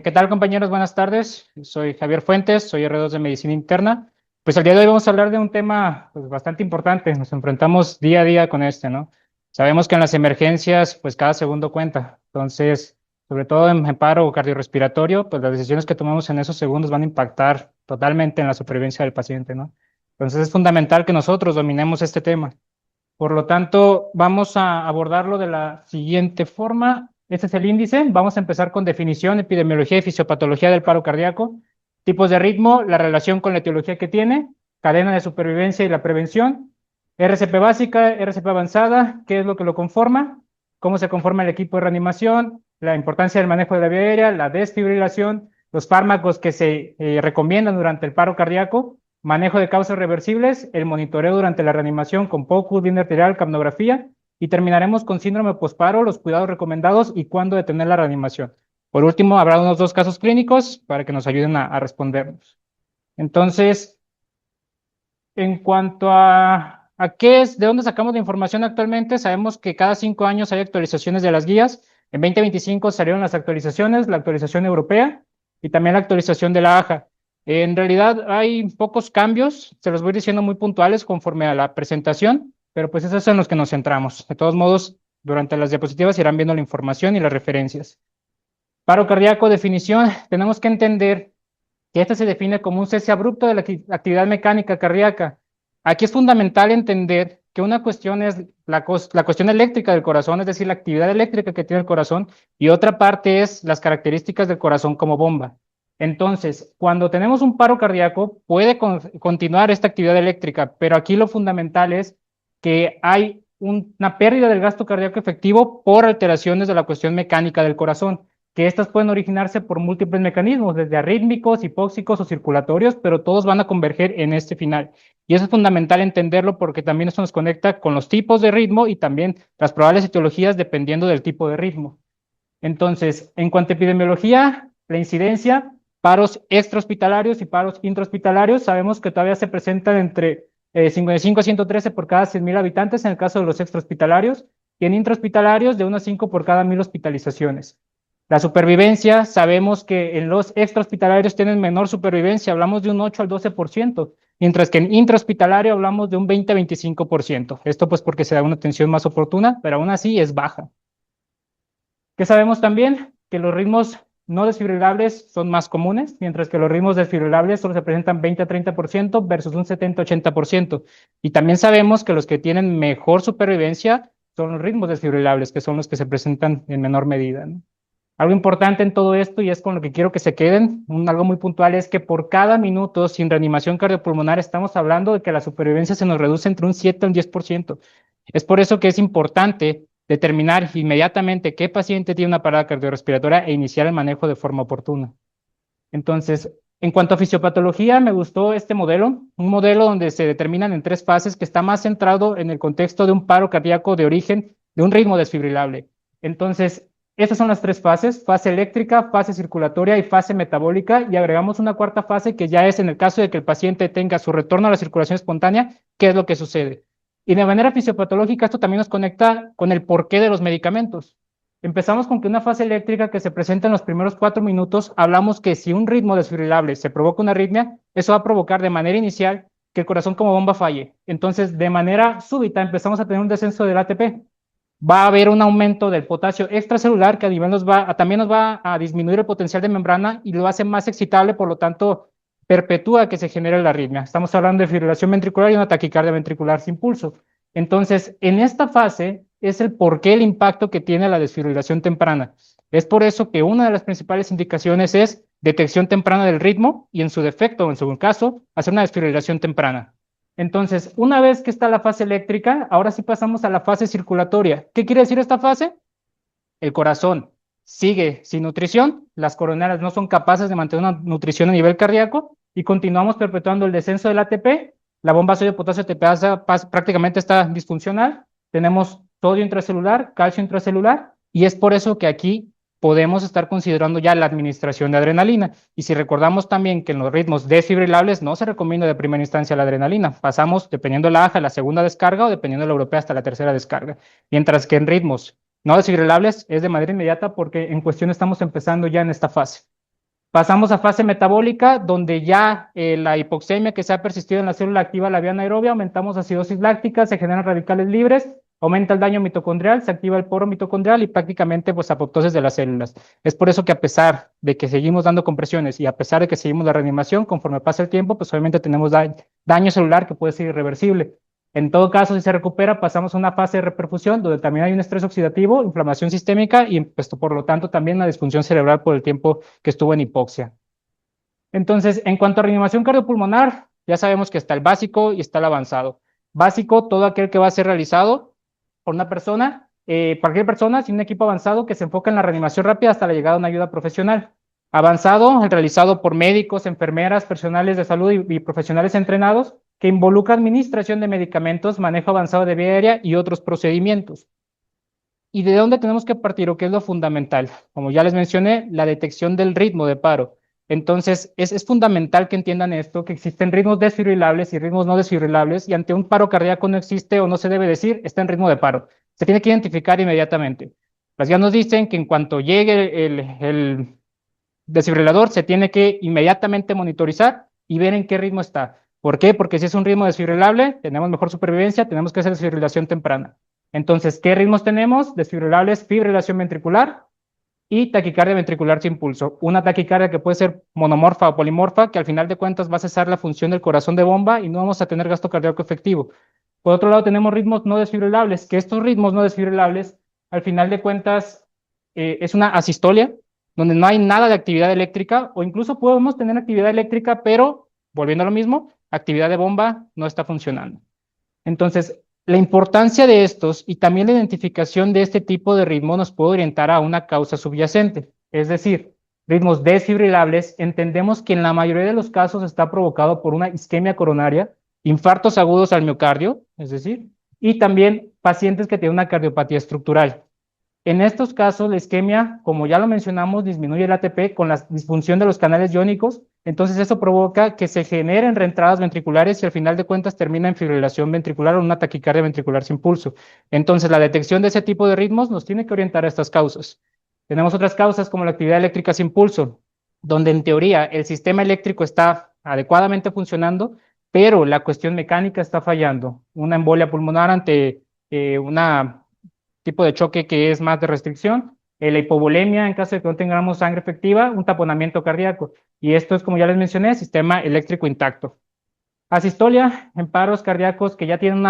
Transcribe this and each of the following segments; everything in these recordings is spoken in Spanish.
¿Qué tal, compañeros? Buenas tardes. Soy Javier Fuentes, soy R2 de Medicina Interna. Pues el día de hoy vamos a hablar de un tema pues, bastante importante. Nos enfrentamos día a día con este, ¿no? Sabemos que en las emergencias, pues cada segundo cuenta. Entonces, sobre todo en paro cardiorrespiratorio, pues las decisiones que tomamos en esos segundos van a impactar totalmente en la supervivencia del paciente, ¿no? Entonces es fundamental que nosotros dominemos este tema. Por lo tanto, vamos a abordarlo de la siguiente forma. Este es el índice. Vamos a empezar con definición, epidemiología y fisiopatología del paro cardíaco, tipos de ritmo, la relación con la etiología que tiene, cadena de supervivencia y la prevención, RCP básica, RCP avanzada, qué es lo que lo conforma, cómo se conforma el equipo de reanimación, la importancia del manejo de la vía aérea, la desfibrilación, los fármacos que se recomiendan durante el paro cardíaco, manejo de causas reversibles, el monitoreo durante la reanimación con POCUS, vía arterial, capnografía, y terminaremos con síndrome postparo, los cuidados recomendados y cuándo detener la reanimación. Por último, habrá unos dos casos clínicos para que nos ayuden a respondernos. Entonces, en cuanto a qué es, de dónde sacamos la información actualmente, sabemos que cada 5 años hay actualizaciones de las guías. En 2025 salieron las actualizaciones, la actualización europea y también la actualización de la AJA. En realidad hay pocos cambios, se los voy diciendo muy puntuales conforme a la presentación, pero pues esos son los que nos centramos. De todos modos, durante las diapositivas irán viendo la información y las referencias. Paro cardíaco, definición, tenemos que entender que este se define como un cese abrupto de la actividad mecánica cardíaca. Aquí es fundamental entender que una cuestión es la cuestión eléctrica del corazón, es decir, la actividad eléctrica que tiene el corazón, y otra parte es las características del corazón como bomba. Entonces, cuando tenemos un paro cardíaco, puede continuar esta actividad eléctrica, pero aquí lo fundamental es que hay una pérdida del gasto cardíaco efectivo por alteraciones de la cuestión mecánica del corazón, que estas pueden originarse por múltiples mecanismos, desde arrítmicos, hipóxicos o circulatorios, pero todos van a converger en este final. Y eso es fundamental entenderlo porque también esto nos conecta con los tipos de ritmo y también las probables etiologías dependiendo del tipo de ritmo. Entonces, en cuanto a epidemiología, la incidencia, paros extrahospitalarios y paros intrahospitalarios, sabemos que todavía se presentan entre 55 a 113 por cada 100.000 habitantes en el caso de los extrahospitalarios y en intrahospitalarios de 1 a 5 por cada 1.000 hospitalizaciones. La supervivencia, sabemos que en los extrahospitalarios tienen menor supervivencia, hablamos de un 8 al 12%, mientras que en intrahospitalario hablamos de un 20 a 25%. Esto pues porque se da una atención más oportuna, pero aún así es baja. ¿Qué sabemos también? Que los ritmos no desfibrilables son más comunes, mientras que los ritmos desfibrilables solo se presentan 20 a 30% versus un 70 a 80%. Y también sabemos que los que tienen mejor supervivencia son los ritmos desfibrilables, que son los que se presentan en menor medida, ¿no? Algo importante en todo esto, y es con lo que quiero que se queden, algo muy puntual, es que por cada minuto sin reanimación cardiopulmonar estamos hablando de que la supervivencia se nos reduce entre un 7 al 10%. Es por eso que es importante determinar inmediatamente qué paciente tiene una parada cardiorrespiratoria e iniciar el manejo de forma oportuna. Entonces, en cuanto a fisiopatología, me gustó este modelo, un modelo donde se determinan en 3 fases que está más centrado en el contexto de un paro cardíaco de origen de un ritmo desfibrilable. Entonces, estas son las 3 fases: fase eléctrica, fase circulatoria y fase metabólica, y agregamos una cuarta fase que ya es en el caso de que el paciente tenga su retorno a la circulación espontánea, ¿qué es lo que sucede? Y de manera fisiopatológica esto también nos conecta con el porqué de los medicamentos. Empezamos con que una fase eléctrica que se presenta en los primeros 4 minutos, hablamos que si un ritmo desfibrilable se provoca una arritmia, eso va a provocar de manera inicial que el corazón como bomba falle. Entonces, de manera súbita empezamos a tener un descenso del ATP. Va a haber un aumento del potasio extracelular que a nivel también nos va a disminuir el potencial de membrana y lo hace más excitable, por lo tanto, perpetúa que se genere la arritmia. Estamos hablando de fibrilación ventricular y una taquicardia ventricular sin pulso. Entonces, en esta fase es el por qué el impacto que tiene la desfibrilación temprana. Es por eso que una de las principales indicaciones es detección temprana del ritmo y en su defecto, en su caso, hacer una desfibrilación temprana. Entonces, una vez que está la fase eléctrica, ahora sí pasamos a la fase circulatoria. ¿Qué quiere decir esta fase? El corazón sigue sin nutrición, las coronarias no son capaces de mantener una nutrición a nivel cardíaco y continuamos perpetuando el descenso del ATP. La bomba sodio-potasio ATPasa prácticamente está disfuncional. Tenemos sodio intracelular, calcio intracelular, y es por eso que aquí podemos estar considerando ya la administración de adrenalina. Y si recordamos también que en los ritmos desfibrilables no se recomienda de primera instancia la adrenalina, pasamos, dependiendo de la AJA, a la segunda descarga o dependiendo de la europea hasta la tercera descarga. Mientras que en ritmos no desfibrilables es de manera inmediata porque en cuestión estamos empezando ya en esta fase. Pasamos a fase metabólica, donde ya la hipoxemia que se ha persistido en la célula activa la vía anaerobia, aumentamos acidosis láctica, se generan radicales libres, aumenta el daño mitocondrial, se activa el poro mitocondrial y prácticamente pues apoptosis de las células. Es por eso que a pesar de que seguimos dando compresiones y a pesar de que seguimos la reanimación, conforme pasa el tiempo, pues obviamente tenemos daño celular que puede ser irreversible. En todo caso, si se recupera, pasamos a una fase de reperfusión donde también hay un estrés oxidativo, inflamación sistémica y pues, por lo tanto también una disfunción cerebral por el tiempo que estuvo en hipoxia. Entonces, en cuanto a reanimación cardiopulmonar, ya sabemos que está el básico y está el avanzado. Básico, todo aquel que va a ser realizado por una persona, cualquier persona sin un equipo avanzado que se enfoca en la reanimación rápida hasta la llegada de una ayuda profesional. Avanzado, el realizado por médicos, enfermeras, personales de salud y profesionales entrenados que involucra administración de medicamentos, manejo avanzado de vía aérea y otros procedimientos. ¿Y de dónde tenemos que partir o qué es lo fundamental? Como ya les mencioné, la detección del ritmo de paro. Entonces, es fundamental que entiendan esto, que existen ritmos desfibrilables y ritmos no desfibrilables, y ante un paro cardíaco no existe o no se debe decir, está en ritmo de paro. Se tiene que identificar inmediatamente. Las guías nos dicen que en cuanto llegue el desfibrilador, se tiene que inmediatamente monitorizar y ver en qué ritmo está. ¿Por qué? Porque si es un ritmo desfibrilable, tenemos mejor supervivencia, tenemos que hacer desfibrilación temprana. Entonces, ¿qué ritmos tenemos? Desfibrilables, fibrilación ventricular y taquicardia ventricular sin pulso. Una taquicardia que puede ser monomorfa o polimorfa, que al final de cuentas va a cesar la función del corazón de bomba y no vamos a tener gasto cardíaco efectivo. Por otro lado, tenemos ritmos no desfibrilables, que estos ritmos no desfibrilables, al final de cuentas, es una asistolia, donde no hay nada de actividad eléctrica, o incluso podemos tener actividad eléctrica, pero, volviendo a lo mismo, actividad de bomba no está funcionando. Entonces, la importancia de estos y también la identificación de este tipo de ritmo nos puede orientar a una causa subyacente, es decir, ritmos desfibrilables, entendemos que en la mayoría de los casos está provocado por una isquemia coronaria, infartos agudos al miocardio, es decir, y también pacientes que tienen una cardiopatía estructural. En estos casos, la isquemia, como ya lo mencionamos, disminuye el ATP con la disfunción de los canales iónicos, entonces eso provoca que se generen reentradas ventriculares y al final de cuentas termina en fibrilación ventricular o una taquicardia ventricular sin pulso. Entonces, la detección de ese tipo de ritmos nos tiene que orientar a estas causas. Tenemos otras causas como la actividad eléctrica sin pulso, donde en teoría el sistema eléctrico está adecuadamente funcionando, pero la cuestión mecánica está fallando. Una embolia pulmonar ante una tipo de choque que es más de restricción, la hipovolemia en caso de que no tengamos sangre efectiva, un taponamiento cardíaco. Y esto es, como ya les mencioné, sistema eléctrico intacto. Asistolia en paros cardíacos que ya tienen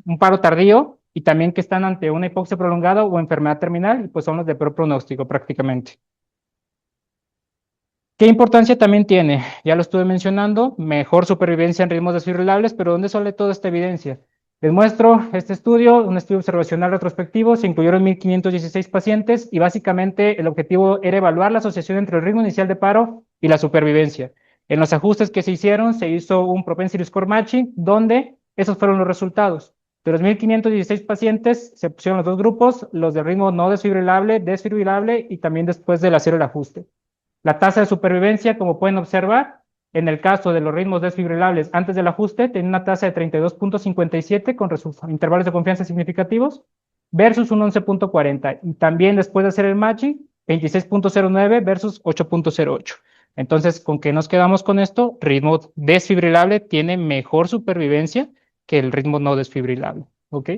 un paro tardío y también que están ante una hipoxia prolongada o enfermedad terminal, y pues son los de peor pronóstico prácticamente. ¿Qué importancia también tiene? Ya lo estuve mencionando, mejor supervivencia en ritmos desfibrilables, pero ¿dónde sale toda esta evidencia? Les muestro este estudio, un estudio observacional retrospectivo, se incluyeron 1.516 pacientes y básicamente el objetivo era evaluar la asociación entre el ritmo inicial de paro y la supervivencia. En los ajustes que se hicieron, se hizo un propensity score matching, donde esos fueron los resultados. De los 1.516 pacientes, se pusieron los dos grupos, los de ritmo no desfibrilable, desfibrilable y también después del hacer el ajuste. La tasa de supervivencia, como pueden observar, en el caso de los ritmos desfibrilables antes del ajuste, tenía una tasa de 32.57 con intervalos de confianza significativos versus un 11.40. Y también después de hacer el matching, 26.09 versus 8.08. Entonces, ¿con qué nos quedamos con esto? Ritmo desfibrilable tiene mejor supervivencia que el ritmo no desfibrilable. ¿Ok?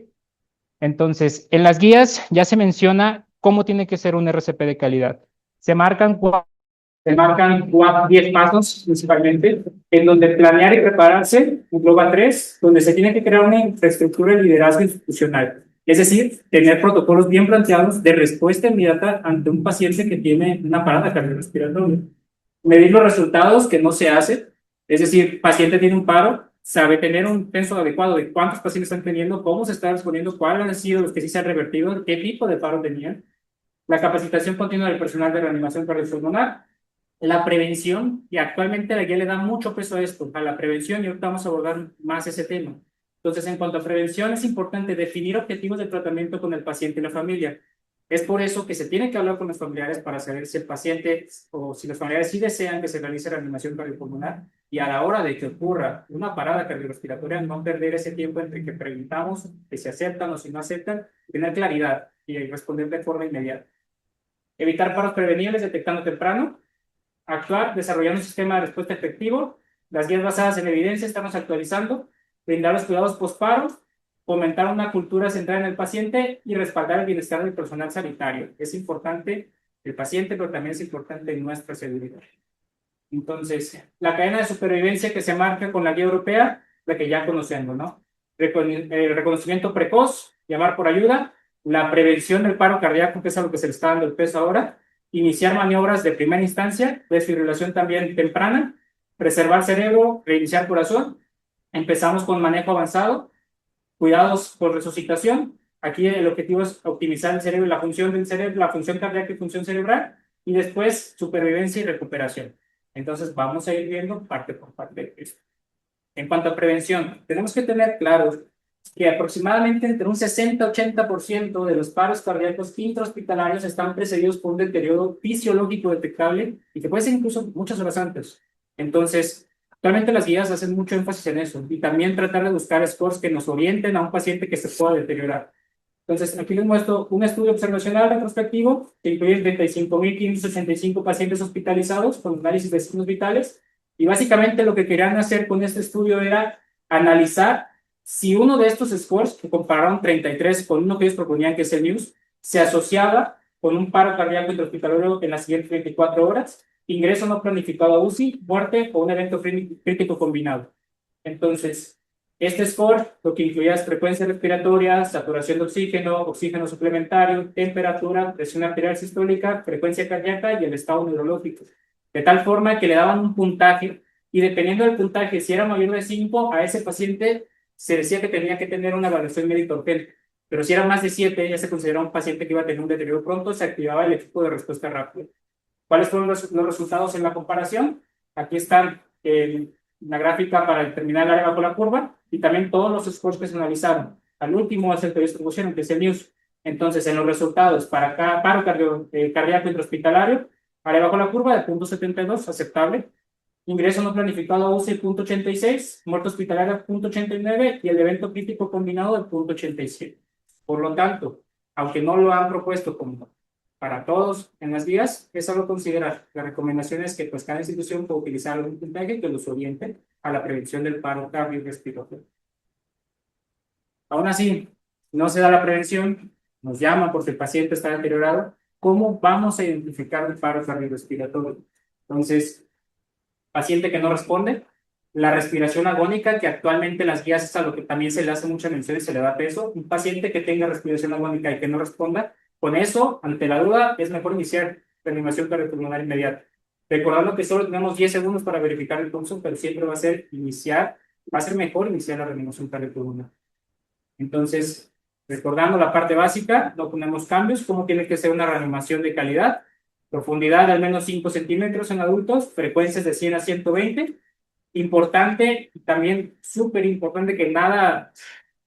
Entonces, en las guías ya se menciona cómo tiene que ser un RCP de calidad. Se marcan 10 pasos principalmente, en donde planear y prepararse engloba 3, donde se tiene que crear una infraestructura de liderazgo institucional. Es decir, tener protocolos bien planteados de respuesta inmediata ante un paciente que tiene una parada cardiorrespiratoria. Medir los resultados que no se hacen, es decir, paciente tiene un paro, sabe tener un censo adecuado de cuántos pacientes están teniendo, cómo se están respondiendo, cuáles han sido los que sí se han revertido, qué tipo de paro tenían. La capacitación continua del personal de reanimación cardiopulmonar, la prevención, y actualmente la guía le da mucho peso a esto, a la prevención, y ahorita vamos a abordar más ese tema. Entonces, en cuanto a prevención, es importante definir objetivos de tratamiento con el paciente y la familia. Es por eso que se tiene que hablar con los familiares para saber si el paciente o si los familiares sí desean que se realice reanimación cardiopulmonar, y a la hora de que ocurra una parada cardiorrespiratoria, no perder ese tiempo entre que preguntamos que si aceptan o si no aceptan, tener claridad y responder de forma inmediata. Evitar paros prevenibles detectando temprano. actuar desarrollando un sistema de respuesta efectivo, las guías basadas en evidencia estamos actualizando, brindar los cuidados postparo, fomentar una cultura centrada en el paciente y respaldar el bienestar del personal sanitario. Es importante el paciente, pero también es importante nuestra seguridad. Entonces, la cadena de supervivencia que se marca con la guía europea, la que ya conocemos, ¿no? El reconocimiento precoz, llamar por ayuda, la prevención del paro cardíaco, que es a lo que se le está dando el peso ahora, iniciar maniobras de primera instancia, desfibrilación también temprana, preservar cerebro, reiniciar corazón. Empezamos con manejo avanzado, cuidados por resucitación. Aquí el objetivo es optimizar el cerebro y la función del cerebro, la función cardíaca y función cerebral, y después supervivencia y recuperación. Entonces vamos a ir viendo parte por parte. En cuanto a prevención, tenemos que tener claro que aproximadamente entre un 60-80% de los paros cardíacos intrahospitalarios están precedidos por un deterioro fisiológico detectable y que puede ser incluso muchas horas antes. Entonces, actualmente las guías hacen mucho énfasis en eso y también tratar de buscar scores que nos orienten a un paciente que se pueda deteriorar. Entonces, aquí les muestro un estudio observacional retrospectivo que incluye 35.585 pacientes hospitalizados con análisis de signos vitales. Y básicamente lo que querían hacer con este estudio era analizar si uno de estos scores, que compararon 33 con uno que ellos proponían, que es el NEWS, se asociaba con un paro cardíaco intrahospitalario en las siguientes 24 horas, ingreso no planificado a UCI, muerte o un evento crítico combinado. Entonces, este score, lo que incluía es frecuencia respiratoria, saturación de oxígeno, oxígeno suplementario, temperatura, presión arterial sistólica, frecuencia cardíaca y el estado neurológico. De tal forma que le daban un puntaje y dependiendo del puntaje, si era mayor de 5, a ese paciente se decía que tenía que tener una evaluación médica urgente. Pero si era más de 7, ya se consideraba un paciente que iba a tener un deterioro pronto, se activaba el equipo de respuesta rápida. ¿Cuáles fueron los resultados en la comparación? Aquí están la gráfica para determinar el área bajo la curva y también todos los scores que se analizaron. Al último es el de distribución, que es el NEWS. Entonces, en los resultados para cada paro cardíaco intrahospitalario, área bajo la curva de 0.72, aceptable. Ingreso no planificado a UCI 0.86, muerte hospitalaria 0.89 y el evento crítico combinado de 0.87. Por lo tanto, aunque no lo han propuesto como para todos en las vías, es algo a considerar. La recomendación es que pues, cada institución pueda utilizar algún puntaje que los oriente a la prevención del paro cardiorrespiratorio. Aún así, no se da la prevención, nos llaman porque el paciente está deteriorado. ¿Cómo vamos a identificar el paro cardiorrespiratorio? Entonces, paciente que no responde, la respiración agónica, que actualmente en las guías es a lo que también se le hace mucha mención y se le da peso. Un paciente que tenga respiración agónica y que no responda, con eso, ante la duda, es mejor iniciar reanimación cardiopulmonar inmediata. Recordando que solo tenemos 10 segundos para verificar el pulso, pero siempre va a ser mejor iniciar la reanimación cardiopulmonar. Entonces, recordando la parte básica, no ponemos cambios, cómo tiene que ser una reanimación de calidad, profundidad de al menos 5 centímetros en adultos, frecuencias de 100 a 120. Importante, también súper importante que nada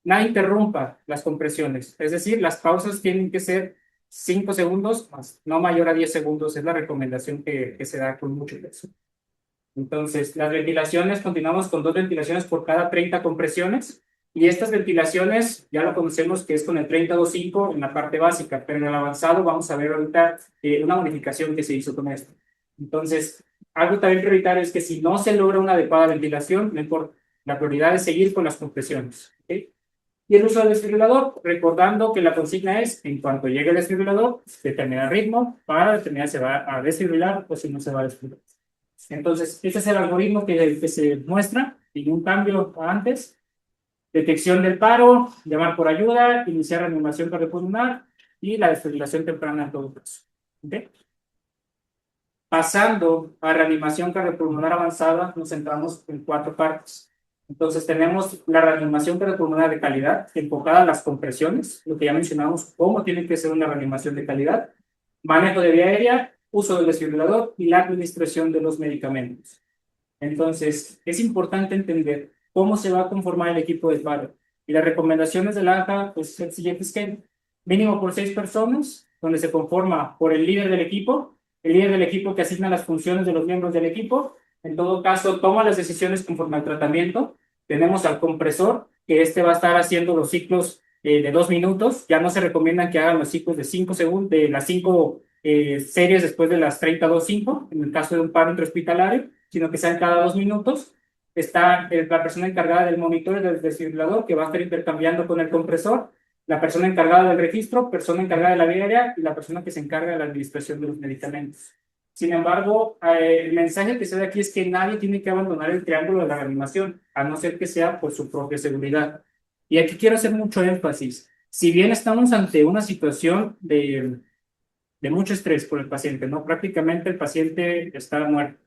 interrumpa las compresiones, es decir, las pausas tienen que ser 5 segundos, más, no mayor a 10 segundos, es la recomendación que se da con mucho peso. Entonces, las ventilaciones, continuamos con 2 ventilaciones por cada 30 compresiones, y estas ventilaciones ya lo conocemos que es con el 30-2-5 en la parte básica, pero en el avanzado vamos a ver ahorita una modificación que se hizo con esto. Entonces, algo también prioritario es que si no se logra una adecuada ventilación, no importa, la prioridad es seguir con las compresiones. ¿Okay? Y el uso del desfibrilador, recordando que la consigna es, en cuanto llegue el desfibrilador, determinar el ritmo para determinar si se va a desfibrilar o si no se va a desfibrilar. Entonces, este es el algoritmo que se muestra, ningún cambio antes. Detección del paro, llamar por ayuda, iniciar reanimación cardiopulmonar y la desfibrilación temprana en todo caso. ¿Okay? Pasando a reanimación cardiopulmonar avanzada, nos centramos en 4 partes. Entonces tenemos la reanimación cardiopulmonar de calidad, enfocada a las compresiones, lo que ya mencionamos, cómo tiene que ser una reanimación de calidad, manejo de vía aérea, uso del desfibrilador y la administración de los medicamentos. Entonces, es importante entender cómo se va a conformar el equipo de paro. Y las recomendaciones de la ANJA, pues es el siguiente esquema. Mínimo por 6 personas, donde se conforma por el líder del equipo, que asigna las funciones de los miembros del equipo. En todo caso, toma las decisiones conforme al tratamiento. Tenemos al compresor, que va a estar haciendo los ciclos de 2 minutos. Ya no se recomiendan que hagan los ciclos de 5 segundos, de las 5 series después de las 32:05, en el caso de un paro intrahospitalario, sino que sean cada 2 minutos. Está la persona encargada del monitor y del desfibrilador, que va a estar intercambiando con el compresor, la persona encargada del registro, persona encargada de la vía aérea y la persona que se encarga de la administración de los medicamentos. Sin embargo, el mensaje que se da aquí es que nadie tiene que abandonar el triángulo de la reanimación, a no ser que sea por su propia seguridad. Y aquí quiero hacer mucho énfasis. Si bien estamos ante una situación de mucho estrés por el paciente, ¿no? Prácticamente el paciente está muerto,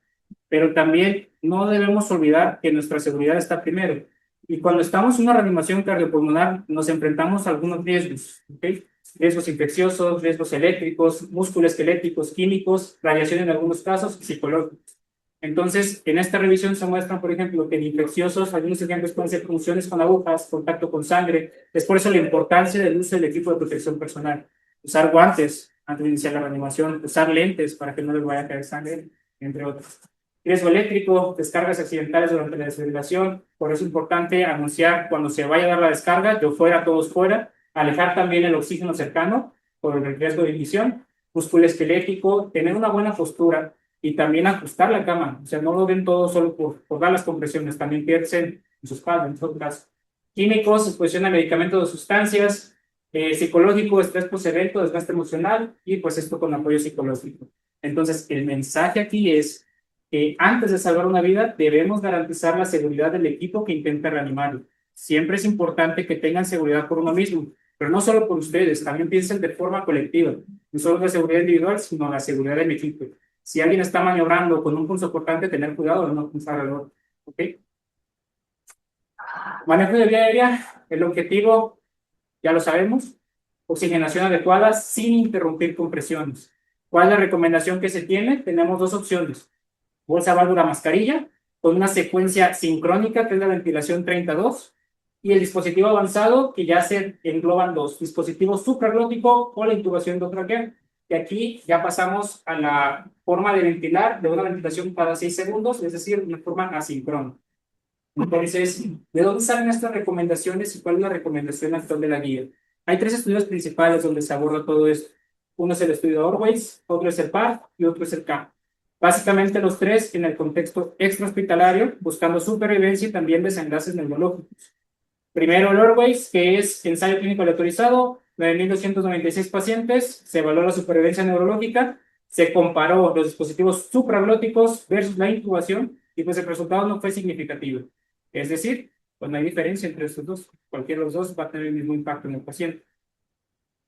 pero también no debemos olvidar que nuestra seguridad está primero. Y cuando estamos en una reanimación cardiopulmonar, nos enfrentamos a algunos riesgos, ¿ok? Riesgos infecciosos, riesgos eléctricos, musculoesqueléticos, químicos, radiación en algunos casos, psicológicos. Entonces, en esta revisión se muestran, por ejemplo, que en infecciosos, algunos ejemplos pueden ser punciones con agujas, contacto con sangre. Es por eso la importancia del uso del equipo de protección personal. Usar guantes antes de iniciar la reanimación, usar lentes para que no les vaya a caer sangre, entre otros. Riesgo eléctrico, descargas accidentales durante la desfibrilación. Por eso es importante anunciar cuando se vaya a dar la descarga, yo fuera, todos fuera. Alejar también el oxígeno cercano por el riesgo de ignición. Músculo esquelético, tener una buena postura y también ajustar la cama. O sea, no lo den todo solo por dar las compresiones, también piensen en su espalda, en todo caso. Químicos, exposición a medicamentos o sustancias. Psicológico, estrés post-evento, desgaste emocional y pues esto con apoyo psicológico. Entonces, el mensaje aquí es que antes de salvar una vida debemos garantizar la seguridad del equipo que intenta reanimarlo. Siempre es importante que tengan seguridad por uno mismo, pero no solo por ustedes, también piensen de forma colectiva, no solo la seguridad individual, sino la seguridad del equipo. Si alguien está maniobrando con un pulso cortante, tener cuidado de no pulsar al otro. ¿Ok? Manejo de vía aérea, el objetivo ya lo sabemos, oxigenación adecuada sin interrumpir compresiones. ¿Cuál es la recomendación que se tiene? Tenemos dos opciones: bolsa válvula mascarilla, con una secuencia sincrónica, que es la ventilación 32, y el dispositivo avanzado, que ya se engloban dos: dispositivo supraglótico o la intubación endotraqueal. Y aquí ya pasamos a la forma de ventilar, de una ventilación cada 6 segundos, es decir, una forma asíncrona. Entonces, ¿de dónde salen estas recomendaciones y cuál es la recomendación actual de la guía? Hay tres estudios principales donde se aborda todo esto. Uno es el estudio de Orwell, otro es el PAR y otro es el CAP. Básicamente los tres en el contexto extrahospitalario, buscando supervivencia y también desenlaces neurológicos. Primero el Orwell, que es ensayo clínico aleatorizado, 9.296 pacientes, se evaluó la supervivencia neurológica, se comparó los dispositivos supraglóticos versus la intubación y pues el resultado no fue significativo. Es decir, pues no hay diferencia entre estos dos. Cualquiera de los dos va a tener el mismo impacto en el paciente.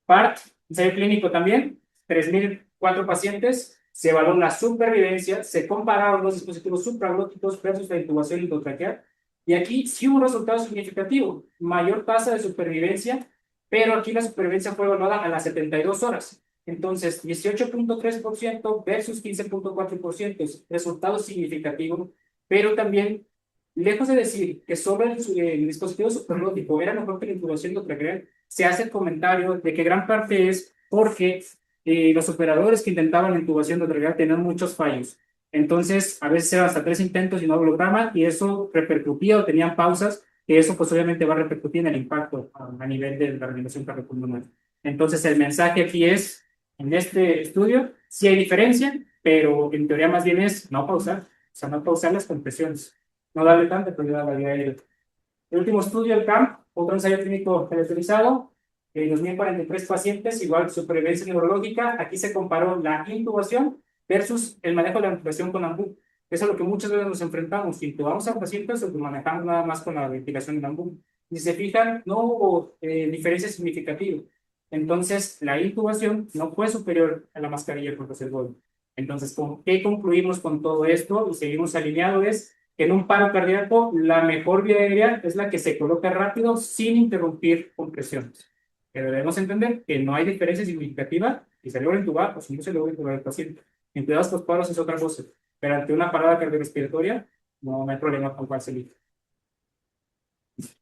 PART, ensayo clínico también, 3.004 pacientes, se evaluó la supervivencia, se compararon los dispositivos supraglóticos versus la intubación endotraqueal, y aquí sí hubo un resultado significativo, mayor tasa de supervivencia, pero aquí la supervivencia fue evaluada a las 72 horas. Entonces, 18.3% versus 15.4%, resultado significativo, pero también, lejos de decir que solo el dispositivo supraglótico era mejor que la intubación endotraqueal, se hace el comentario de que gran parte es porque los operadores que intentaban la intubación endotraqueal tenían muchos fallos. Entonces, a veces eran hasta 3 intentos y no holograma, y eso repercutía o tenían pausas, que eso pues obviamente va a repercutir en el impacto a nivel de la reanimación cardiopulmonar. Entonces, el mensaje aquí es, en este estudio, sí hay diferencia, pero en teoría más bien es no pausar, o sea, no pausar las compresiones, no darle tanta prioridad a la vía aérea. El último estudio, el CAMP, otro ensayo clínico caracterizado, 2.043 pacientes, igual supervivencia neurológica. Aquí se comparó la intubación versus el manejo de la intubación con AMBU. Eso es lo que muchas veces nos enfrentamos. Si intubamos a pacientes o que manejamos nada más con la ventilación en AMBU. Si se fijan, no hubo diferencia significativa. Entonces, la intubación no fue superior a la mascarilla con Rosenthal. Entonces, ¿con qué concluimos con todo esto? Y seguimos alineados es que en un paro cardíaco la mejor vía aérea es la que se coloca rápido sin interrumpir compresiones. Pero debemos entender que no hay diferencia significativa si se logra intubar o si no se logra intubar al paciente. En cuidados postparos es otra cosa, pero ante una parada cardiorrespiratoria no hay problema con cuál se elige.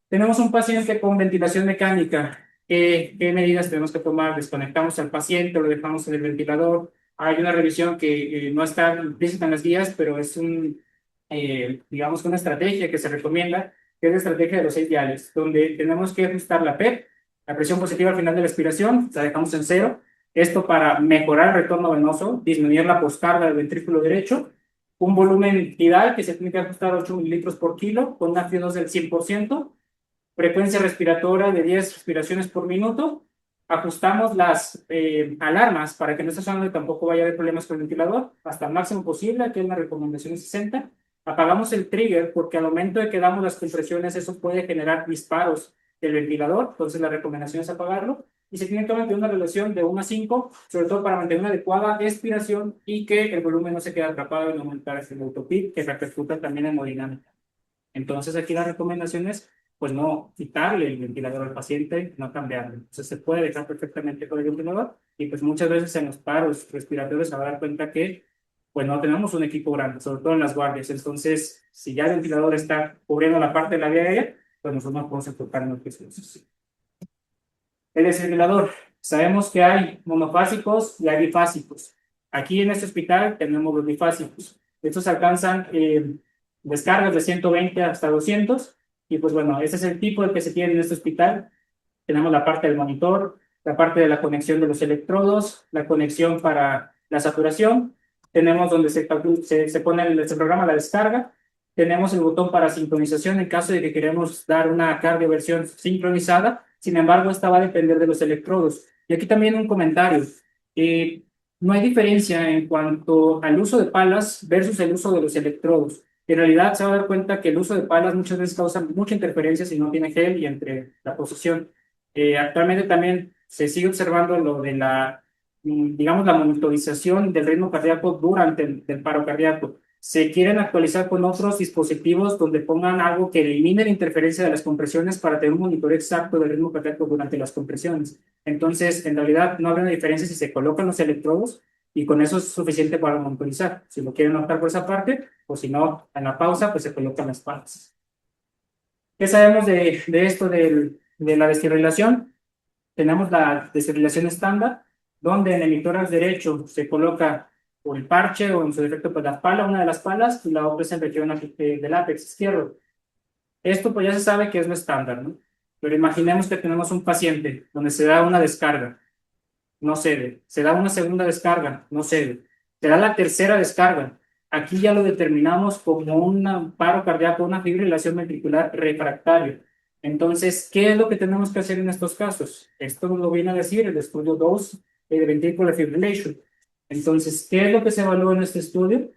Tenemos un paciente con ventilación mecánica. ¿Qué medidas tenemos que tomar? ¿Desconectamos al paciente o lo dejamos en el ventilador? Hay una revisión que no está implícita en las guías, pero es digamos, una estrategia que se recomienda, que es la estrategia de los 6 diales, donde tenemos que ajustar la PEP, la presión positiva al final de la expiración, la dejamos en cero, Esto para mejorar el retorno venoso, disminuir la poscarga del ventrículo derecho, un volumen tidal que se tiene que ajustar a 8 mililitros por kilo, con una FIO2 del 100%, frecuencia respiratoria de 10 respiraciones por minuto. Ajustamos las alarmas para que no esté sonando y tampoco vaya a haber problemas con el ventilador hasta el máximo posible, que es la recomendación de 60. Apagamos el trigger porque al momento de que damos las compresiones eso puede generar disparos del ventilador, entonces la recomendación es apagarlo. Y se tiene que mantener una relación de 1 a 5, sobre todo para mantener una adecuada expiración y que el volumen no se quede atrapado en aumentar el autopip, que repercuta también en hemodinámica. Entonces aquí la recomendación es pues no quitarle el ventilador al paciente, no cambiarlo. Entonces se puede dejar perfectamente con el ventilador y pues muchas veces en los paros respiratorios se va a dar cuenta que pues no tenemos un equipo grande, sobre todo en las guardias. Entonces, si ya el ventilador está cubriendo la parte de la vía aérea, pues nosotros nos podemos enfocar en lo que es el desfibrilador. Sabemos que hay monofásicos y hay bifásicos. Aquí en este hospital tenemos los bifásicos. Estos alcanzan descargas de 120 hasta 200. Y pues bueno, ese es el tipo de que se tiene en este hospital. Tenemos la parte del monitor, la parte de la conexión de los electrodos, la conexión para la saturación. Tenemos donde se pone, se programa la descarga. Tenemos el botón para sincronización en caso de que queremos dar una cardioversión sincronizada. Sin embargo, esta va a depender de los electrodos. Y aquí también un comentario. No hay diferencia en cuanto al uso de palas versus el uso de los electrodos. En realidad se va a dar cuenta que el uso de palas muchas veces causa mucha interferencia si no tiene gel y entre la posición. Actualmente también se sigue observando lo de la, digamos, la monitorización del ritmo cardíaco durante el paro cardíaco. Se quieren actualizar con otros dispositivos donde pongan algo que elimine la interferencia de las compresiones para tener un monitoreo exacto del ritmo cardíaco durante las compresiones. Entonces, en realidad, no habrá una diferencia si se colocan los electrodos y con eso es suficiente para monitorizar. Si lo quieren optar por esa parte, o si no, en la pausa, pues se colocan las palas. ¿Qué sabemos de esto de la desfibrilación? Tenemos la desfibrilación estándar, donde en el emitor derecho se coloca o el parche o en su defecto pues la pala, una de las palas, y la otra es en región del ápex izquierdo. Esto pues ya se sabe que es lo estándar, ¿no? Pero imaginemos que tenemos un paciente donde se da una descarga, no cede, se da una segunda descarga, no cede, se da la tercera descarga. Aquí ya lo determinamos como un paro cardíaco, una fibrilación ventricular refractaria. Entonces, ¿qué es lo que tenemos que hacer en estos casos? Esto nos lo viene a decir el estudio 2 de ventricular fibrillation. Entonces, ¿qué es lo que se evaluó en este estudio?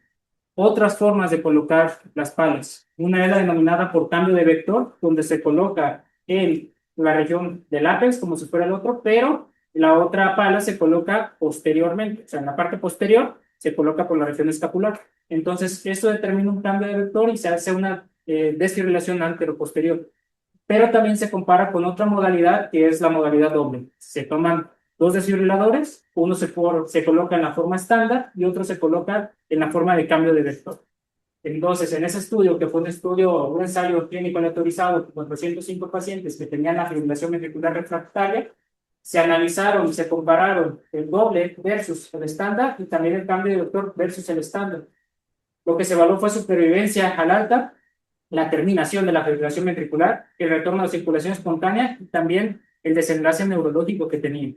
Otras formas de colocar las palas. Una es la denominada por cambio de vector, donde se coloca en la región del ápex, como si fuera el otro, pero la otra pala se coloca posteriormente, o sea, en la parte posterior se coloca por la región escapular. Entonces, esto determina un cambio de vector y se hace una desfibrilación antero-posterior. Pero también se compara con otra modalidad que es la modalidad doble. Se toman dos desfibriladores, uno se coloca en la forma estándar y otro se coloca en la forma de cambio de vector. Entonces, en ese estudio, que fue un ensayo clínico aleatorizado con 405 pacientes que tenían la fibrilación ventricular refractaria, se analizaron y se compararon el doble versus el estándar y también el cambio de vector versus el estándar. Lo que se evaluó fue supervivencia al alta, la terminación de la fibrilación ventricular, el retorno a la circulación espontánea y también el desenlace neurológico que tenía.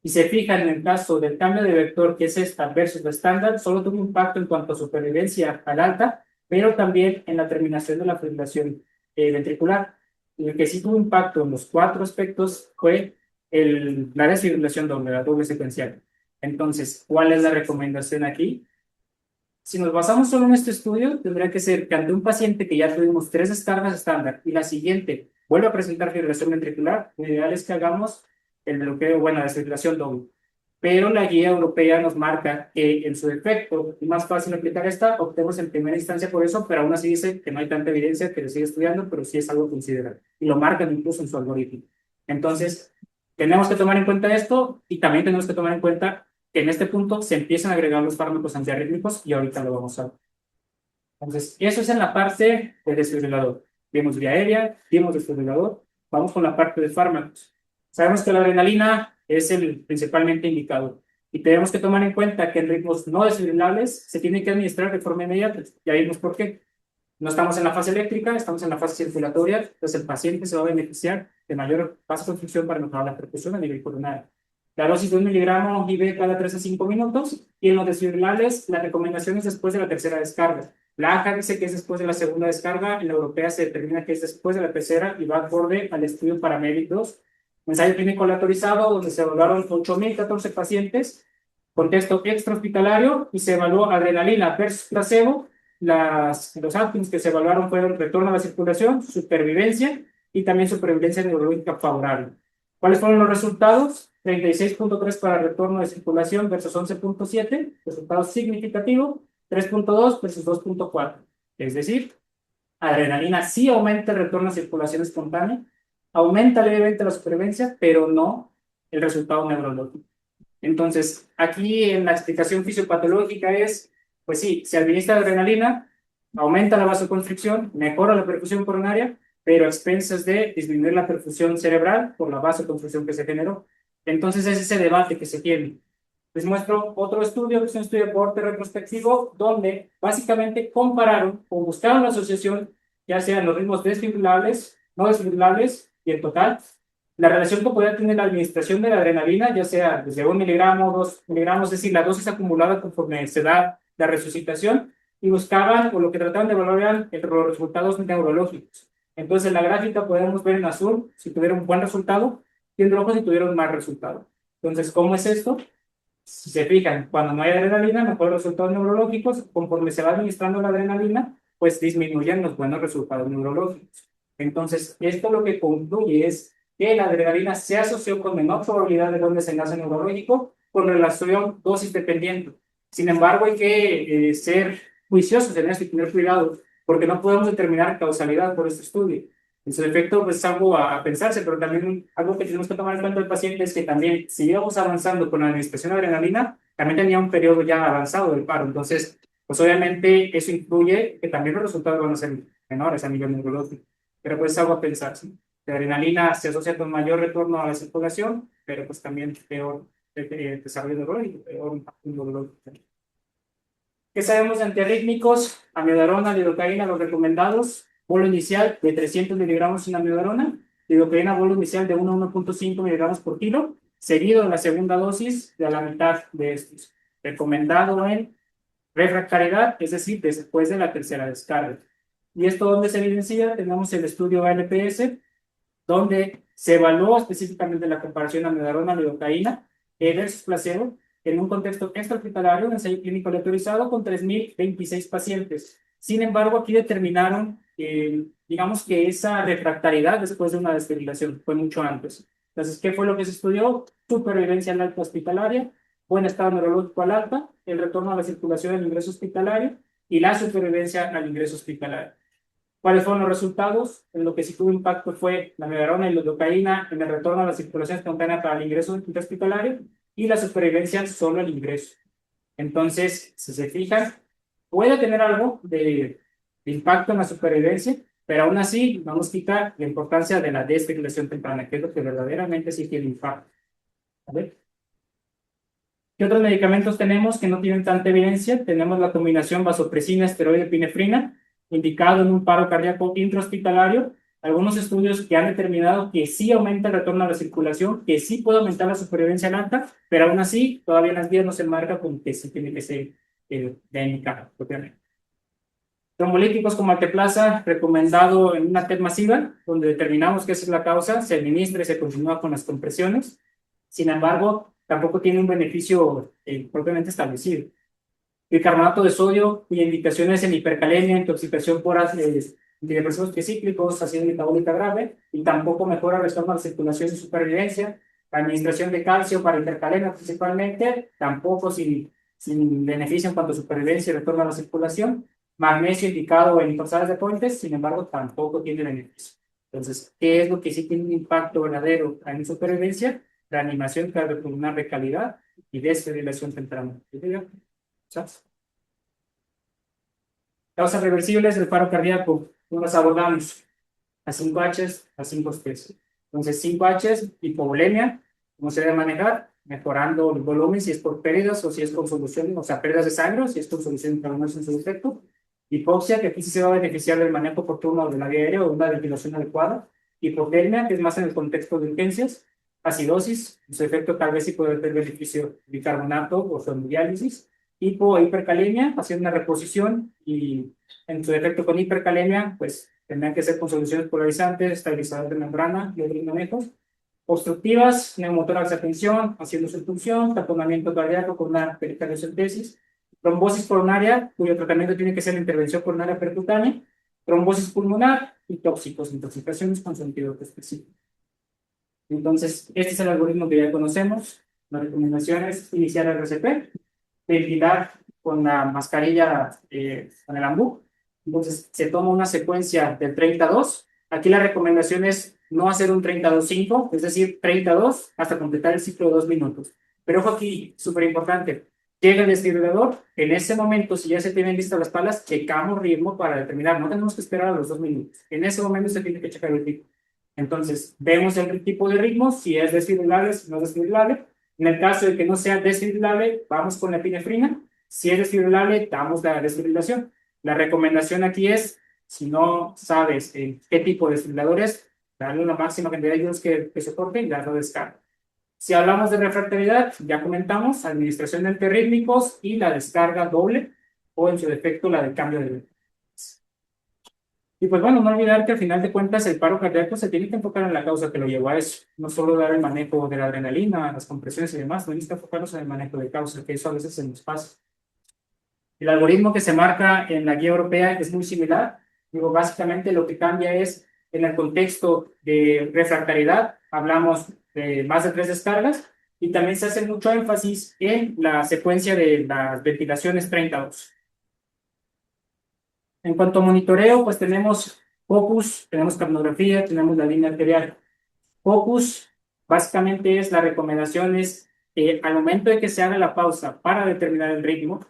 Y se fijan en el caso del cambio de vector, que es esta versus la estándar, solo tuvo impacto en cuanto a supervivencia al alta, pero también en la terminación de la fibrilación ventricular. Y el que sí tuvo impacto en los cuatro aspectos fue la desfibrilación doble, la doble secuencial. Entonces, ¿cuál es la recomendación aquí? Si nos basamos solo en este estudio, tendría que ser que ante un paciente que ya tuvimos tres descargas estándar y la siguiente vuelve a presentar fibrilación ventricular, lo ideal es que hagamos el bloqueo, bueno, la desfibrilación doble. Pero la guía europea nos marca que en su defecto es más fácil aplicar esta, optemos en primera instancia por eso, pero aún así dice que no hay tanta evidencia, que lo sigue estudiando, pero sí es algo considerable. Y lo marcan incluso en su algoritmo. Entonces, tenemos que tomar en cuenta esto y también tenemos que tomar en cuenta que en este punto se empiezan a agregar los fármacos antiarrítmicos y ahorita lo vamos a ver. Entonces, eso es en la parte del desfibrilador. Vimos vía aérea, vimos desfibrilador, vamos con la parte de fármacos. Sabemos que la adrenalina es el principalmente indicado y tenemos que tomar en cuenta que en ritmos no desfibrilables se tiene que administrar de forma inmediata. Ya vimos por qué. No estamos en la fase eléctrica, estamos en la fase circulatoria, entonces el paciente se va a beneficiar de mayor vasoconstricción para mejorar la percusión a nivel coronario. La dosis de 1 miligramo IV cada 3 a 5 minutos. Y en los desfibrilables, la recomendación es después de la tercera descarga. La AJA dice que es después de la segunda descarga, en la europea se determina que es después de la tercera y va acorde al estudio Paramedic 2. Ensayo clínico aleatorizado, donde se evaluaron 8.014 pacientes, contexto extrahospitalario, y se evaluó adrenalina versus placebo. Los outcomes que se evaluaron fueron retorno a la circulación, supervivencia y también supervivencia neurológica favorable. ¿Cuáles fueron los resultados? 36.3 para retorno de circulación versus 11.7, resultado significativo, 3.2 versus 2.4. Es decir, adrenalina sí aumenta el retorno a circulación espontánea, aumenta levemente la supervivencia, pero no el resultado neurológico. Entonces, aquí en la explicación fisiopatológica es, pues sí, se administra adrenalina, aumenta la vasoconstricción, mejora la perfusión coronaria, pero a expensas de disminuir la perfusión cerebral por la vasoconstricción que se generó. Entonces, es ese debate que se tiene. Les muestro otro estudio, que es un estudio de cohorte retrospectivo, donde básicamente compararon o buscaron la asociación, ya sean los ritmos desfibrilables, no desfibrilables, y en total, la relación que podría tener la administración de la adrenalina, ya sea desde 1 miligramo, 2 miligramos, es decir, la dosis acumulada conforme se da la resucitación, y buscaban, o lo que trataban de evaluar eran los resultados neurológicos. Entonces, en la gráfica podemos ver en azul si tuvieron un buen resultado y en rojo si tuvieron un mal resultado. Entonces, ¿cómo es esto? Si se fijan, cuando no hay adrenalina, mejores resultados neurológicos. Conforme se va administrando la adrenalina, pues disminuyen los buenos resultados neurológicos. Entonces, esto lo que concluye es que la adrenalina se asoció con menor probabilidad de buen desenlace neurológico con relación dosis dependiente. Sin embargo, hay que ser juiciosos en esto y tener cuidado, porque no podemos determinar causalidad por este estudio. En su efecto, pues es algo a pensarse, pero también algo que tenemos que tomar en cuenta el paciente es que también, si íbamos avanzando con la administración de adrenalina, también tenía un periodo ya avanzado del paro. Entonces, pues obviamente eso incluye que también los resultados van a ser menores a nivel neurológico. Pero pues es algo a pensar, ¿sí? La adrenalina se asocia con mayor retorno a la circulación, pero pues también peor desarrollo neurológico, peor impacto neurológico. ¿Qué sabemos de antiarrítmicos? Amiodarona, lidocaína, los recomendados. Bolo inicial de 300 miligramos sin amiodarona. Lidocaína, bolo inicial de 1 a 1.5 miligramos por kilo, seguido de la segunda dosis de la mitad de estos. Recomendado en refractariedad, es decir, después de la tercera descarga. ¿Y esto dónde se evidencia? Tenemos el estudio ALPS, donde se evaluó específicamente la comparación amiodarona-lidocaína versus placebo en un contexto extrahospitalario, un ensayo clínico aleatorizado con 3.026 pacientes. Sin embargo, aquí determinaron, digamos que esa refractariedad después de una desfibrilación fue mucho antes. Entonces, ¿qué fue lo que se estudió? Supervivencia en alta hospitalaria, buen estado neurológico al alta, el retorno a la circulación del ingreso hospitalario y la supervivencia al ingreso hospitalario. ¿Cuáles fueron los resultados? En lo que sí tuvo impacto fue la amiodarona y la lidocaína en el retorno a la circulación espontánea para el ingreso hospitalario y la supervivencia solo al ingreso. Entonces, si se fijan, puede tener algo de impacto en la supervivencia, pero aún así no nos quita la importancia de la desfibrilación temprana, que es lo que verdaderamente sí tiene impacto. A ver. ¿Qué otros medicamentos tenemos que no tienen tanta evidencia? Tenemos la combinación vasopresina, esteroide, epinefrina, indicado en un paro cardíaco intrahospitalario. Algunos estudios que han determinado que sí aumenta el retorno a la circulación, que sí puede aumentar la supervivencia lenta, pero aún así todavía en las vías no se marca con que sí tiene que ser indicado propiamente. Trombolíticos como alteplasa, recomendado en una TED masiva, donde determinamos que esa es la causa, se administra y se continúa con las compresiones. Sin embargo, tampoco tiene un beneficio propiamente establecido. Bicarbonato de sodio, cuya indicación es en hipercalemia, intoxicación por antidepresivos tricíclicos, acidez metabólica grave, y tampoco mejora el retorno a la circulación y supervivencia. La administración de calcio para hipercalemia principalmente, tampoco sin beneficio en cuanto a supervivencia y retorno a la circulación. Magnesio indicado en torsades de puentes, sin embargo, tampoco tiene beneficio. Entonces, ¿qué es lo que sí tiene un impacto verdadero en supervivencia? La animación cardiopulmonar de calidad y desfibrilación temprana. ¿Sabes? Causas reversibles del paro cardíaco. No las abordamos. A 5H, a 5T. Entonces, 5H, hipovolemia, ¿cómo se debe manejar? Mejorando el volumen, si es por pérdidas o si es con solución, o sea, pérdidas de sangre, o si es con solución intravenosa en su defecto. Hipoxia, que aquí sí se va a beneficiar del manejo oportuno de la vía aérea o de una ventilación adecuada. Hipotermia, que es más en el contexto de urgencias. acidosis, su efecto tal vez sí puede tener beneficio de bicarbonato o su hemodiálisis, hipo e hipercalemia, haciendo una reposición y en su efecto con hipercalemia, pues tendrán que ser con soluciones polarizantes, estabilizadores de membrana y otros manejos. Obstructivas, neumotórax de tensión, haciendo su punción, taponamiento cardíaco con una pericardiocentesis, trombosis coronaria, cuyo tratamiento tiene que ser la intervención coronaria percutánea, trombosis pulmonar y tóxicos, intoxicaciones con sentido específico. Entonces, este es el algoritmo que ya conocemos. La recomendación es iniciar el RCP, ventilar con la mascarilla, con el ambú. Entonces, se toma una secuencia del 32. Aquí la recomendación es no hacer un 32-5, es decir, 32 hasta completar el ciclo de 2 minutos. Pero ojo aquí, súper importante. Llega el desfibrilador, en ese momento, si ya se tienen listas las palas, checamos ritmo para determinar. No tenemos que esperar a los 2 minutos. En ese momento se tiene que checar el ritmo. Entonces, vemos el tipo de ritmo, si es desfibrilable, si no es desfibrilable. En el caso de que no sea desfibrilable, vamos con la epinefrina. Si es desfibrilable, damos la desfibrilación. La recomendación aquí es, si no sabes qué tipo de desfibrilador es, darle una máxima cantidad de ayudas que soporte y darlo descarga. Si hablamos de refractariedad, ya comentamos, administración de antirrítmicos y la descarga doble, o en su defecto la del cambio de ritmo. Y pues bueno, no olvidar que al final de cuentas el paro cardíaco se tiene que enfocar en la causa que lo llevó a eso. No solo dar el manejo de la adrenalina, las compresiones y demás, no necesita enfocarnos en el manejo de causa, que eso a veces se nos pasa. El algoritmo que se marca en la guía europea es muy similar. Digo, básicamente lo que cambia es, en el contexto de refractariedad, hablamos de más de 3 descargas, y también se hace mucho énfasis en la secuencia de las ventilaciones 32. En cuanto a monitoreo, pues tenemos Focus, tenemos capnografía, tenemos la línea arterial. Focus, básicamente es la recomendación es, al momento de que se haga la pausa para determinar el ritmo,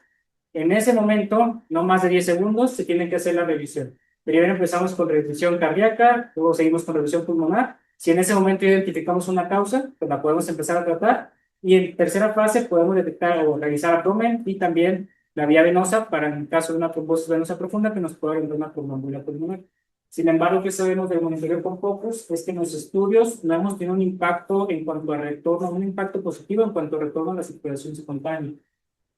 en ese momento, no más de 10 segundos, se tiene que hacer la revisión. Primero empezamos con revisión cardíaca, luego seguimos con revisión pulmonar. Si en ese momento identificamos una causa, pues la podemos empezar a tratar. Y en tercera fase podemos detectar o revisar abdomen y también la vía venosa para en el caso de una trombosis venosa profunda que nos pueda brindar una tromboembolia pulmonar. Sin embargo, ¿qué sabemos del monitoreo con Focus? Es que en los estudios no hemos tenido un impacto en cuanto a retorno, un impacto positivo en cuanto a retorno a la circulación espontánea.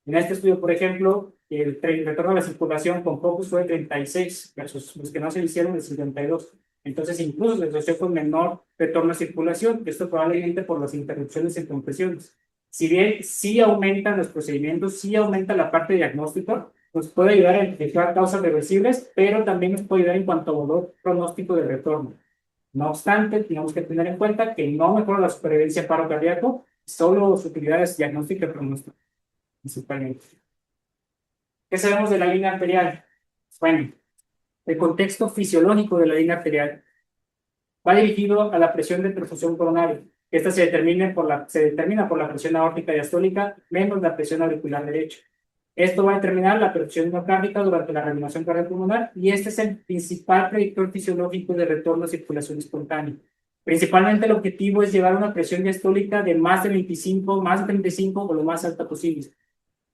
En este estudio, por ejemplo, el retorno a la circulación con Focus fue de 36 versus los que no se hicieron de 52. Entonces, incluso se asoció con menor retorno a circulación, esto probablemente por las interrupciones en compresiones. Si bien sí aumentan los procedimientos, sí aumenta la parte diagnóstica, nos puede ayudar a identificar causas reversibles, pero también nos puede ayudar en cuanto a valor pronóstico de retorno. No obstante, tenemos que tener en cuenta que no mejora la supervivencia paro cardíaco, solo su utilidad es diagnóstica y pronóstica, principalmente. ¿Qué sabemos de la línea arterial? Bueno, el contexto fisiológico de la línea arterial va dirigido a la presión de perfusión coronaria. Esta se determina por la presión aórtica diastólica menos la presión auricular derecha. Esto va a determinar la perfusión miocárdica durante la reanimación cardiopulmonar y este es el principal predictor fisiológico de retorno a circulación espontánea. Principalmente el objetivo es llevar una presión diastólica de más de 25, más de 35 o lo más alta posible.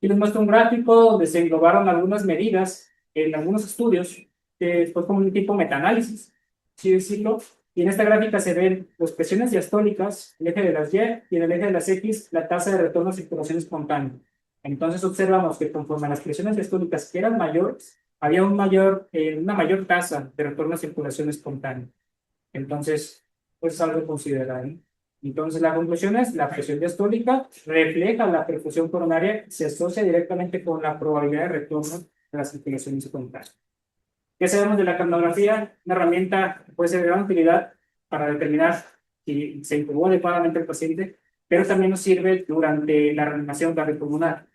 Y les muestro un gráfico donde se englobaron algunas medidas en algunos estudios, que fue como un tipo metaanálisis, así decirlo. Y en esta gráfica se ven las presiones diastólicas, el eje de las Y, y en el eje de las X, la tasa de retorno a circulación espontánea. Entonces observamos que conforme las presiones diastólicas eran mayores, había una mayor tasa de retorno a circulación espontánea. Entonces, pues es algo a considerar, ¿eh? Entonces, la conclusión es, la presión diastólica refleja la perfusión coronaria, se asocia directamente con la probabilidad de retorno de la circulación espontánea. ¿Qué sabemos de la capnografía? Una herramienta que puede ser de gran utilidad para determinar si se intubó adecuadamente el paciente, pero también nos sirve durante la reanimación cardiopulmonar.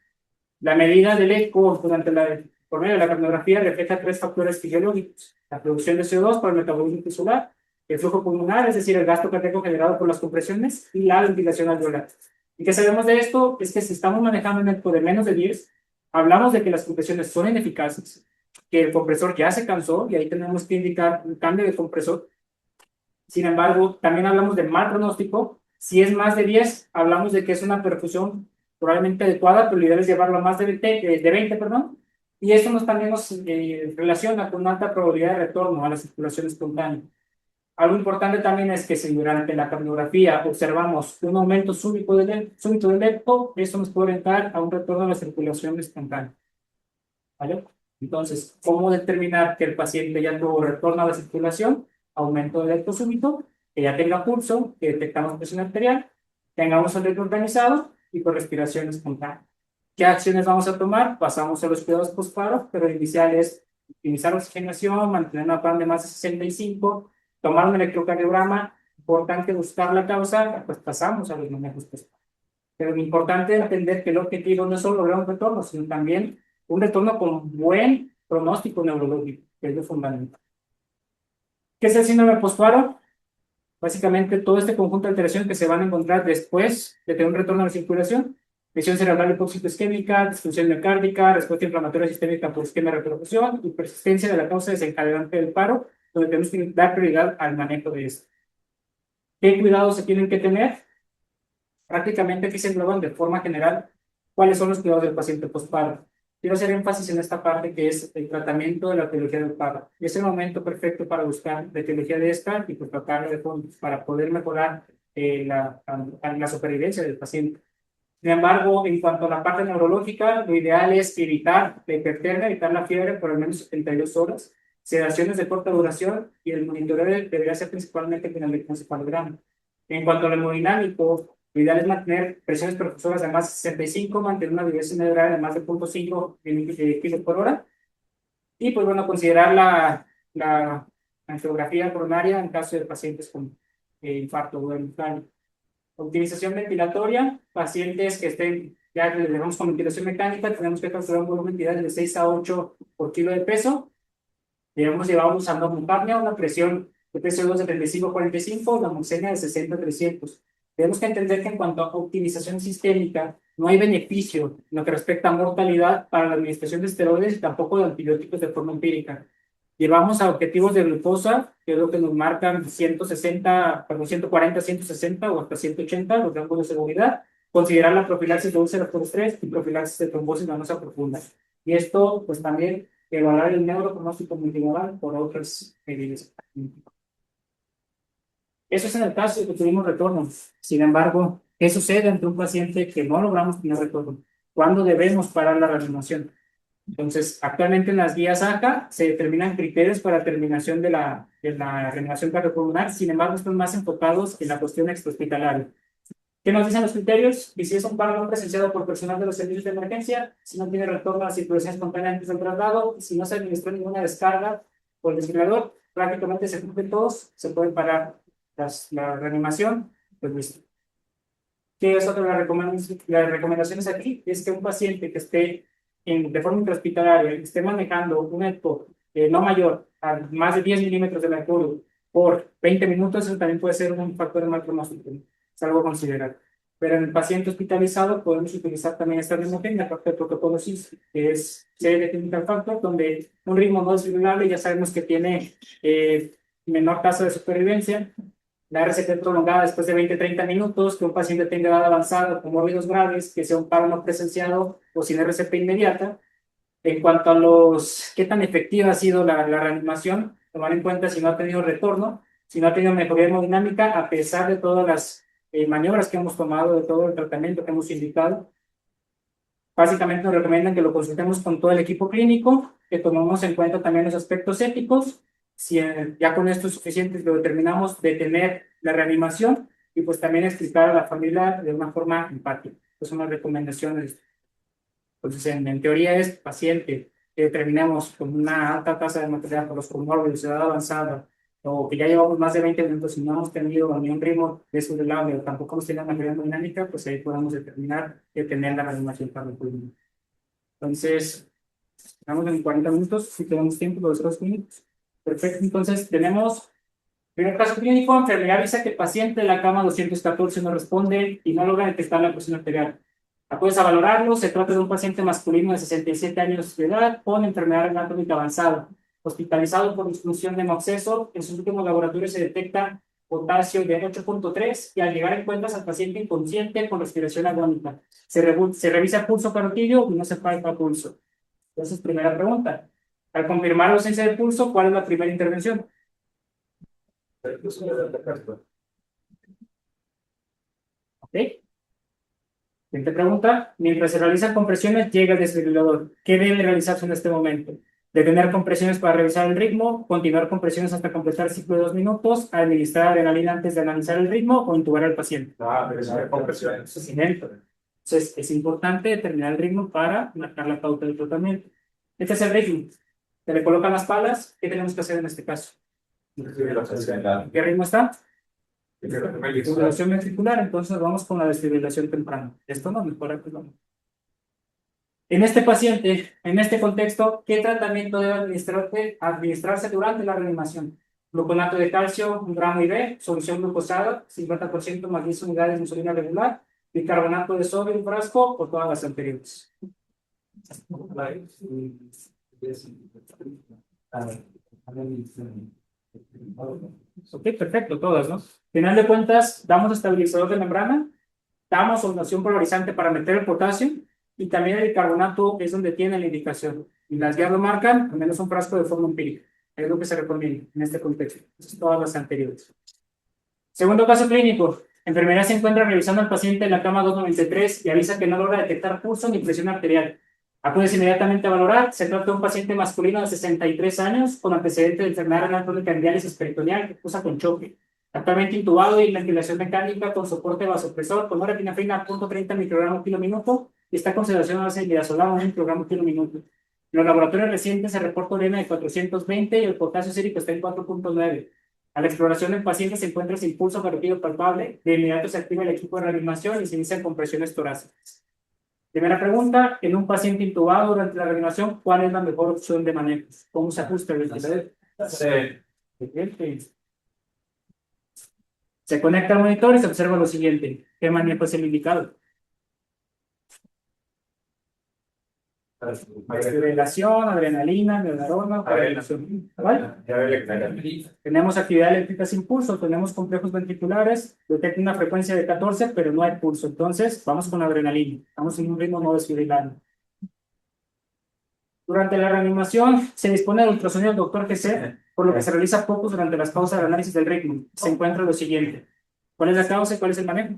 La medida del eco por medio de la capnografía refleja 3 factores fisiológicos: la producción de CO2 por el metabolismo tisular, el flujo pulmonar, es decir, el gasto cardíaco generado por las compresiones, y la ventilación alveolar. ¿Y qué sabemos de esto? Es que si estamos manejando un eco de menos de 10, hablamos de que las compresiones son ineficaces, que el compresor ya se cansó y ahí tenemos que indicar un cambio de compresor. Sin embargo, también hablamos de mal pronóstico. Si es más de 10, hablamos de que es una perfusión probablemente adecuada, pero lo ideal es llevarlo a más de 20, perdón. Y eso también nos relaciona con una alta probabilidad de retorno a la circulación espontánea. Algo importante también es que si durante la cardiografía observamos un aumento súbito del eco, eso nos puede orientar a un retorno a la circulación espontánea. ¿Vale? Entonces, ¿cómo determinar que el paciente ya tuvo retorno a la circulación? Aumento del eco súbito, que ya tenga pulso, que detectamos presión arterial, tengamos el ritmo organizado y con respiración espontánea. ¿Qué acciones vamos a tomar? Pasamos a los cuidados postparo, pero inicial es optimizar la oxigenación, mantener una PAN de más de 65, tomar un electrocardiograma, importante buscar la causa, pues pasamos a los manejos postparo. Pero lo importante es entender que el objetivo no es solo lograr un retorno, sino también un retorno con buen pronóstico neurológico, que es lo fundamental. ¿Qué es el síndrome postparo? Básicamente todo este conjunto de alteraciones que se van a encontrar después de tener un retorno a la circulación: lesión cerebral hipóxico-isquémica, disfunción miocárdica, respuesta inflamatoria sistémica por isquemia repercusión y persistencia de la causa desencadenante del paro, donde tenemos que dar prioridad al manejo de esto. ¿Qué cuidados se tienen que tener? Prácticamente aquí se engloban de forma general cuáles son los cuidados del paciente postparo. Quiero hacer énfasis en esta parte que es el tratamiento de la etiología del paro. Y es el momento perfecto para buscar la etiología de esta y pues tratarla de fondo para poder mejorar la supervivencia del paciente. Sin embargo, en cuanto a la parte neurológica, lo ideal es evitar la hipertermia, evitar la fiebre por al menos 72 horas, sedaciones de corta duración y el monitoreo debería ser principalmente con el electroencefalograma. En cuanto al hemodinámico, lo ideal es mantener presiones perfusoras de más de 65, mantener una vibración neural de más de 0.5 kilos por hora y, pues bueno, considerar la angiografía coronaria en caso de pacientes con infarto o infarto. Optimización ventilatoria, pacientes que estén, ya les dejamos con ventilación mecánica, tenemos que calcular un volumen vital de 6 a 8 por kilo de peso. Debemos llevar usando normoparnia, una presión de PCO2 de 35 a 45, la moxemia de 60 a 300. Tenemos que entender que en cuanto a optimización sistémica, no hay beneficio en lo que respecta a mortalidad para la administración de esteroides y tampoco de antibióticos de forma empírica. Llevamos a objetivos de glucosa, que es lo que nos marcan 160, perdón, 140, 160 o hasta 180, los rangos de seguridad. Considerar la profilaxis de úlceras por estrés y profilaxis de trombosis venosa profunda. Y esto, pues también, evaluar el neuropronóstico multimodal por otras medidas. Eso es en el caso de que tuvimos retorno. Sin embargo, ¿qué sucede ante un paciente que no logramos tener retorno? ¿Cuándo debemos parar la reanimación? Entonces, actualmente en las guías ACA se determinan criterios para terminación de la reanimación cardiopulmonar. Sin embargo, están más enfocados en la cuestión extrahospitalaria. ¿Qué nos dicen los criterios? Y si es un paro no presenciado por personal de los servicios de emergencia, si no tiene retorno a la circulación espontánea antes del traslado, si no se administró ninguna descarga por el desfibrilador, prácticamente se cumplen todos, se puede parar la reanimación. Pues listo. ¿Qué es otra de las recomendaciones aquí? Es que un paciente que esté de forma intrahospitalaria, que esté manejando un ECMO no mayor a más de 10 milímetros de mercurio por 20 minutos, eso también puede ser un factor de mal pronóstico. Es algo a considerar. Pero en el paciente hospitalizado podemos utilizar también esta mismogénica, la parte del protocolo CIS, que es serie de clinical factor, donde un ritmo no desfibrillable ya sabemos que tiene menor tasa de supervivencia. La RCP prolongada después de 20-30 minutos, que un paciente tenga edad avanzada con mórbidos graves, que sea un paro no presenciado o sin RCP inmediata. En cuanto a qué tan efectiva ha sido la reanimación, tomar en cuenta si no ha tenido retorno, si no ha tenido mejoría hemodinámica, a pesar de todas las maniobras que hemos tomado, de todo el tratamiento que hemos indicado. Básicamente nos recomiendan que lo consultemos con todo el equipo clínico, que tomemos en cuenta también los aspectos éticos. Si ya con esto es suficiente, lo determinamos detener la reanimación y pues también explicar a la familia de una forma empática. Estas son las recomendaciones. Entonces, en teoría es paciente que determinemos con una alta tasa de mortalidad por los comórbidos, edad avanzada, o que ya llevamos más de 20 minutos y no hemos tenido ni un ritmo desfibrillable o tampoco hemos tenido una mejoría hemodinámica, pues ahí podemos determinar detener la reanimación cardiopulmonar. Entonces, estamos en 40 minutos, si tenemos tiempo, los 2 minutos. Perfecto, entonces tenemos primer caso clínico: enfermedad avisa que el paciente de la cama 214 no responde y no logra detectar la presión arterial. Acudes a valorarlo, se trata de un paciente masculino de 67 años de edad con enfermedad renal crónica avanzada, hospitalizado por disfunción de hemocceso. En sus últimos laboratorios se detecta potasio de 8.3 y al llegar encuentras al paciente inconsciente con respiración agónica. Se revisa pulso carotidio y no se palpa pulso. Entonces, primera pregunta. Al confirmar la ausencia de pulso, ¿cuál es la primera intervención? ¿Ok? Siguiente pregunta. Mientras se realizan compresiones, llega el desfibrilador. ¿Qué debe realizarse en este momento? Detener compresiones para revisar el ritmo, continuar compresiones hasta completar el ciclo de 2 minutos, administrar adrenalina antes de analizar el ritmo o intubar al paciente. Compresiones. Eso es inherente. Entonces, es importante determinar el ritmo para marcar la pauta del tratamiento. Este es el ritmo. Se le colocan las palas. ¿Qué tenemos que hacer en este caso? ¿Qué ritmo está? Desfibrilación ventricular, entonces vamos con la desfibrilación temprana. Esto nos mejora pues, en este paciente, en este contexto, ¿qué tratamiento debe administrarse durante la reanimación? Gluconato de calcio, 1 gramo IV, solución glucosada, 50% más 10 unidades de insulina regular, bicarbonato de sodio, un frasco, o todas las anteriores. Ok, perfecto, todas, ¿no? Final de cuentas, damos estabilizador de membrana, damos solución polarizante para meter el potasio y también el bicarbonato es donde tiene la indicación. Y las guías lo marcan, al menos un frasco de forma empírica. Es lo que se recomienda en este contexto. Entonces, todas las anteriores. Segundo caso clínico. Enfermera se encuentra revisando al paciente en la cama 293 y avisa que no logra detectar pulso ni presión arterial. Acudes inmediatamente a valorar. Se trata de un paciente masculino de 63 años con antecedente de enfermedad renal crónica en diálisis peritoneal que cursa con choque. Actualmente intubado y ventilación mecánica con soporte vasopresor con norepinefrina 0.30 microgramos kilo minuto y está con sedación a base de midazolam 1 microgramo kilo minuto. En los laboratorios recientes se reporta orina de 420 y el potasio sérico está en 4.9. A la exploración del paciente se encuentra sin pulso carotid palpable. De inmediato se activa el equipo de reanimación y se inician compresiones torácicas. Primera pregunta, en un paciente intubado durante la reanimación, ¿cuál es la mejor opción de manejo? ¿Cómo se ajusta el ventilador? Se conecta al monitor y se observa lo siguiente. ¿Qué manejo es el indicado? Desfibrilación, adrenalina, miodarona, adrenalización. ¿Vale? Tenemos actividad eléctrica sin pulso, tenemos complejos ventriculares, detecta una frecuencia de 14, pero no hay pulso. Entonces, vamos con adrenalina. Estamos en un ritmo no desfibrilante. Durante la reanimación se dispone del ultrasonido del doctor GC, por lo que se realiza focus durante las pausas de análisis del ritmo. Se encuentra lo siguiente. ¿Cuál es la causa y cuál es el manejo?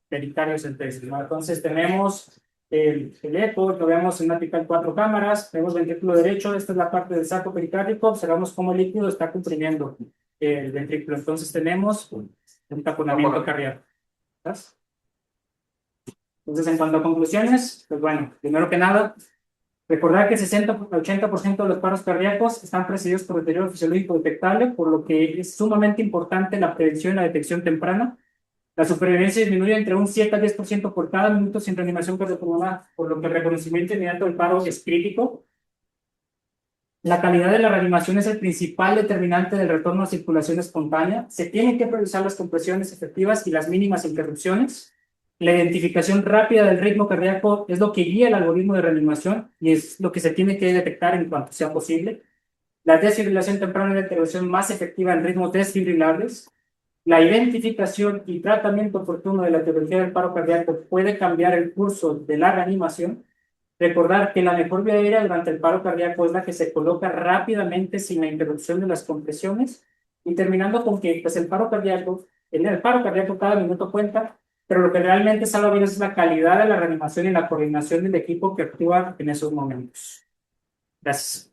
Pericardio centésimo. Entonces tenemos el eco, lo vemos en una apical 4 cámaras, vemos ventrículo derecho, esta es la parte del saco pericárdico, observamos cómo el líquido está comprimiendo el ventrículo. Entonces tenemos un taponamiento cardíaco. ¿Estás? Entonces, en cuanto a conclusiones, pues bueno, primero que nada, recordar que el 60-80% de los paros cardíacos están precedidos por deterioro fisiológico detectable, por lo que es sumamente importante la prevención y la detección temprana. La supervivencia disminuye entre un 7 al 10% por cada minuto sin reanimación cardiopulmonar, por lo que el reconocimiento inmediato del paro es crítico. La calidad de la reanimación es el principal determinante del retorno a circulación espontánea. Se tienen que priorizar las compresiones efectivas y las mínimas interrupciones. La identificación rápida del ritmo cardíaco es lo que guía el algoritmo de reanimación y es lo que se tiene que detectar en cuanto sea posible. La desfibrilación temprana es la intervención más efectiva en ritmos desfibrilables. La identificación y tratamiento oportuno de la etiología del paro cardíaco puede cambiar el curso de la reanimación. Recordar que la mejor vía aérea durante el paro cardíaco es la que se coloca rápidamente sin la interrupción de las compresiones. Y terminando con que pues, en el paro cardíaco cada minuto cuenta, pero lo que realmente salva bien es la calidad de la reanimación y la coordinación del equipo que actúa en esos momentos. Gracias.